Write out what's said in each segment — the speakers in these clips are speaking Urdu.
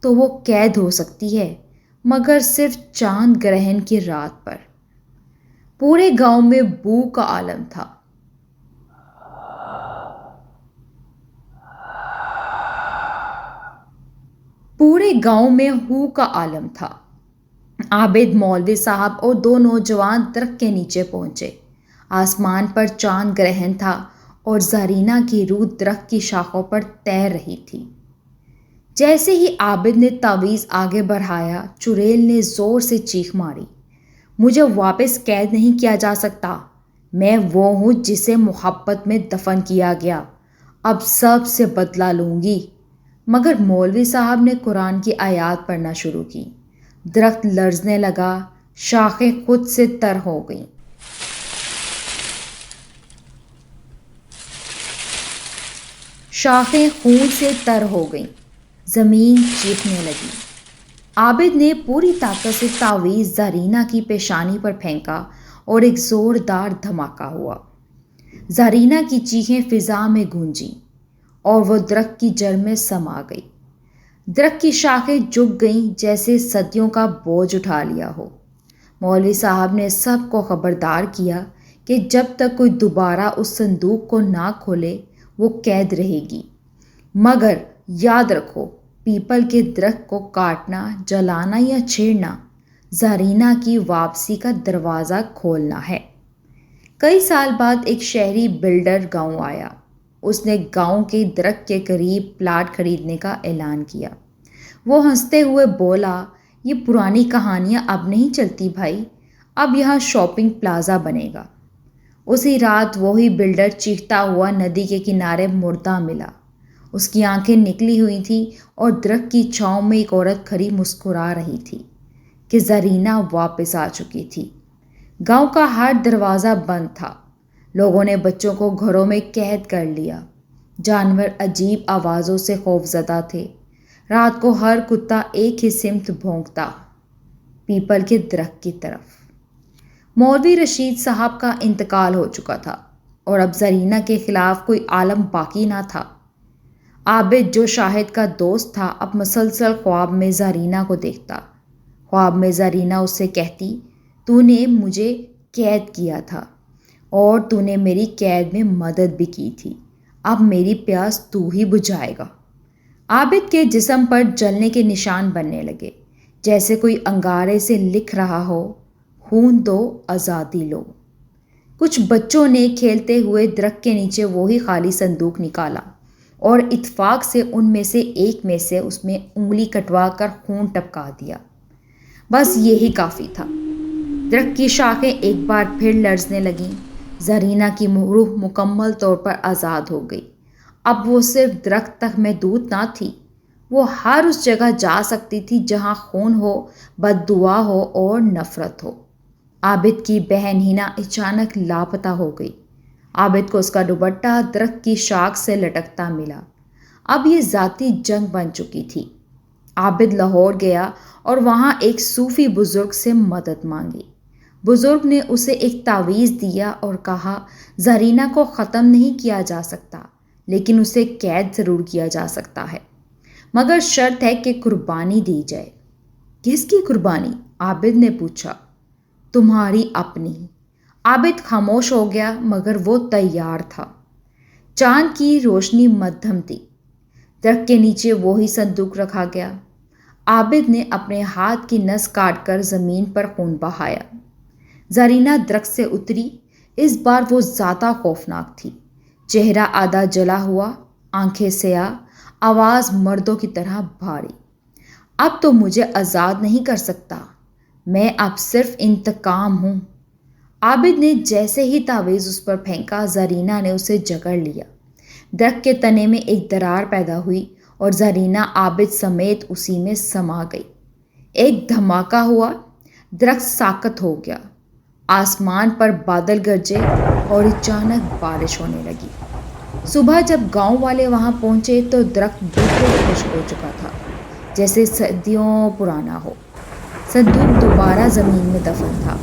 تو وہ قید ہو سکتی ہے، مگر صرف چاند گرہن کی رات پر۔ پورے گاؤں میں بو کا عالم تھا۔ پورے گاؤں میں ہو کا عالم تھا۔ عابد، مولوی صاحب اور دو نوجوان درخت کے نیچے پہنچے۔ آسمان پر چاند گرہن تھا اور زرینہ کی روح درخت کی شاخوں پر تیر رہی تھی۔ جیسے ہی عابد نے تعویذ آگے بڑھایا، چڑیل نے زور سے چیخ ماری، مجھے واپس قید نہیں کیا جا سکتا۔ میں وہ ہوں جسے محبت میں دفن کیا گیا، اب سب سے بدلہ لوں گی۔ مگر مولوی صاحب نے قرآن کی آیات پڑھنا شروع کی۔ درخت لرزنے لگا، شاخیں خود سے تر ہو گئیں۔ شاخیں خون سے تر ہو گئیں، زمین چیخنے لگی۔ عابد نے پوری طاقت سے تعویذ زرینہ کی پیشانی پر پھینکا اور ایک زوردار دھماکہ ہوا۔ زرینہ کی چیخیں فضا میں گونجیں اور وہ درخت کی جڑ میں سما گئی۔ درخت کی شاخیں جھک گئیں جیسے صدیوں کا بوجھ اٹھا لیا ہو۔ مولوی صاحب نے سب کو خبردار کیا کہ جب تک کوئی دوبارہ اس صندوق کو نہ کھولے وہ قید رہے گی، مگر یاد رکھو، پیپل کے درخت کو کاٹنا، جلانا یا چھیڑنا زرینہ کی واپسی کا دروازہ کھولنا ہے۔ کئی سال بعد ایک شہری بلڈر گاؤں آیا۔ اس نے گاؤں کے درخت کے قریب پلاٹ خریدنے کا اعلان کیا۔ وہ ہنستے ہوئے بولا، یہ پرانی کہانیاں اب نہیں چلتی بھائی، اب یہاں شاپنگ پلازا بنے گا۔ اسی رات وہی بلڈر چیختا ہوا ندی کے کنارے مردہ ملا۔ اس کی آنکھیں نکلی ہوئی تھیں اور درخت کی چھاؤں میں ایک عورت کھڑی مسکرا رہی تھی کہ زرینہ واپس آ چکی تھی۔ گاؤں کا ہر دروازہ بند تھا۔ لوگوں نے بچوں کو گھروں میں قید کر لیا۔ جانور عجیب آوازوں سے خوفزدہ تھے۔ رات کو ہر کتا ایک ہی سمت بھونکتا، پیپل کے درخت کی طرف۔ مولوی رشید صاحب کا انتقال ہو چکا تھا اور اب زرینہ کے خلاف کوئی عالم باقی نہ تھا۔ عابد، جو شاہد کا دوست تھا، اب مسلسل خواب میں زرینہ کو دیکھتا۔ خواب میں زرینہ اس سے کہتی، تو نے مجھے قید کیا تھا اور تو نے میری قید میں مدد بھی کی تھی، اب میری پیاس تو ہی بجھائے گا۔ عابد کے جسم پر جلنے کے نشان بننے لگے، جیسے کوئی انگارے سے لکھ رہا ہو، خون دو، آزادی لو۔ کچھ بچوں نے کھیلتے ہوئے درخت کے نیچے وہی خالی صندوق نکالا اور اتفاق سے ان میں سے ایک میں سے اس میں انگلی کٹوا کر خون ٹپکا دیا۔ بس یہی کافی تھا۔ درخت کی شاخیں ایک بار پھر لرزنے لگیں۔ زرینہ کی روح مکمل طور پر آزاد ہو گئی۔ اب وہ صرف درخت تک محدود نہ تھی، وہ ہر اس جگہ جا سکتی تھی جہاں خون ہو، بد دعا ہو اور نفرت ہو۔ عابد کی بہن ہینا اچانک لاپتہ ہو گئی۔ عابد کو اس کا دوپٹہ درخت کی شاخ سے لٹکتا ملا۔ اب یہ ذاتی جنگ بن چکی تھی۔ عابد لاہور گیا اور وہاں ایک صوفی بزرگ سے مدد مانگی۔ بزرگ نے اسے ایک تعویذ دیا اور کہا، زرینہ کو ختم نہیں کیا جا سکتا، لیکن اسے قید ضرور کیا جا سکتا ہے، مگر شرط ہے کہ قربانی دی جائے۔ کس کی قربانی؟ عابد نے پوچھا۔ تمہاری اپنی۔ عابد خاموش ہو گیا، مگر وہ تیار تھا۔ چاند کی روشنی مدھم تھی۔ درخت کے نیچے وہی صندوق رکھا گیا۔ عابد نے اپنے ہاتھ کی نس کاٹ کر زمین پر خون بہایا۔ زرینہ درخت سے اتری۔ اس بار وہ زیادہ خوفناک تھی۔ چہرہ آدھا جلا ہوا، آنکھیں سیاہ، آواز مردوں کی طرح بھاری۔ اب تو مجھے آزاد نہیں کر سکتا، میں اب صرف انتقام ہوں۔ عابد نے جیسے ہی تعویذ اس پر پھینکا، زرینہ نے اسے جکڑ لیا۔ درخت کے تنے میں ایک درار پیدا ہوئی اور زرینہ عابد سمیت اسی میں سما گئی۔ ایک دھماکہ ہوا، درخت ساکت ہو گیا، آسمان پر بادل گرجے اور اچانک بارش ہونے لگی۔ صبح جب گاؤں والے وہاں پہنچے تو درخت بالکل خشک ہو چکا تھا، جیسے صدیوں پرانا ہو۔ صندوق دوبارہ زمین میں دفن تھا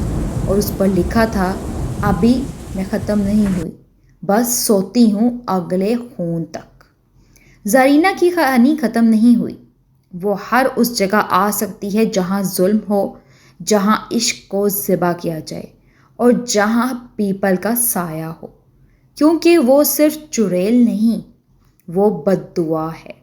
اور اس پر لکھا تھا، ابھی میں ختم نہیں ہوئی، بس سوتی ہوں اگلے خون تک۔ زرینہ کی کہانی ختم نہیں ہوئی۔ وہ ہر اس جگہ آ سکتی ہے جہاں ظلم ہو، جہاں عشق کو ذبح کیا جائے اور جہاں پیپل کا سایہ ہو، کیونکہ وہ صرف چڑیل نہیں، وہ بد دعا ہے۔